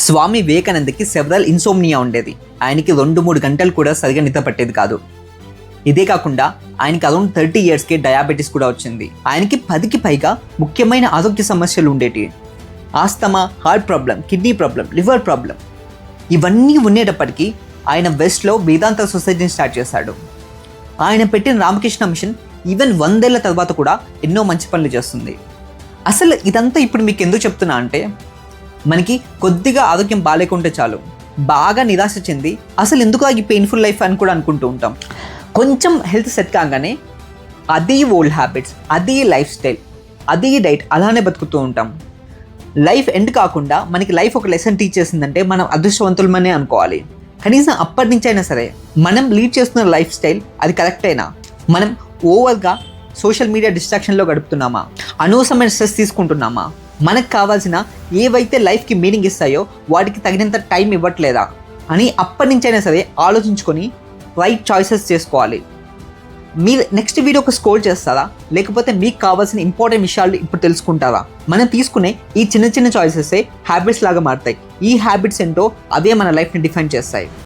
స్వామి వివేకానందకి several insomnia ఉండేది. ఆయనకి 2-3 గంటలు కూడా సరిగా నిద్ర పట్టేది కాదు. ఇదే కాకుండా ఆయనకి అరౌండ్ 30 yearsకే డయాబెటీస్ కూడా వచ్చింది. ఆయనకి 10కి పైగా ముఖ్యమైన ఆరోగ్య సమస్యలు ఉండేవి. Asthma, heart problem, kidney problem, liver problem ఇవన్నీ ఉండేటప్పటికీ ఆయన వెస్ట్లో వేదాంత సొసైటీని స్టార్ట్ చేశాడు. ఆయన పెట్టిన రామకృష్ణ మిషన్ ఈవెన్ 100 ఏళ్ల తర్వాత కూడా ఎన్నో మంచి పనులు చేస్తుంది. అసలు ఇదంతా ఇప్పుడు మీకు ఎందుకు చెప్తున్నా అంటే, మనకి కొద్దిగా ఆరోగ్యం బాగాలేకుంటే చాలు బాగా నిరాశ చెంది అసలు ఎందుకు ఈ పెయిన్ఫుల్ లైఫ్ అని కూడా అనుకుంటూ ఉంటాం. కొంచెం హెల్త్ సెట్ కాగానే అదే ఓల్డ్ హ్యాబిట్స్, అదే లైఫ్ స్టైల్, అదే డైట్ అలానే బతుకుతూ ఉంటాం. లైఫ్ ఎండ్ కాకుండా మనకి లైఫ్ ఒక లెసన్ టీచ్ చేసిందంటే మనం అదృష్టవంతులమనే అనుకోవాలి. కనీసం అప్పటి నుంచి అయినా సరే మనం లీడ్ చేస్తున్న లైఫ్ స్టైల్ అది కరెక్ట్ అయినా, మనం ఓవర్గా సోషల్ మీడియా డిస్ట్రాక్షన్లో గడుపుతున్నామా, అనవసరమైన స్ట్రెస్ తీసుకుంటున్నామా, మనకు కావాల్సిన ఏవైతే లైఫ్కి మీనింగ్ ఇస్తాయో వాటికి తగినంత టైం ఇవ్వట్లేదా అని అప్పటి నుంచైనా సరే ఆలోచించుకొని రైట్ చాయిసెస్ చేసుకోవాలి. మీరు నెక్స్ట్ వీడియోకి స్క్రోల్ చేస్తారా, లేకపోతే మీకు కావాల్సిన ఇంపార్టెంట్ విషయాలు ఇప్పుడు తెలుసుకుంటారా? మనం తీసుకునే ఈ చిన్న చిన్న చాయిసెసే హ్యాబిట్స్ లాగా మారుతాయి. ఈ హ్యాబిట్స్ ఏంటో అవే మన లైఫ్ని డిఫైన్ చేస్తాయి.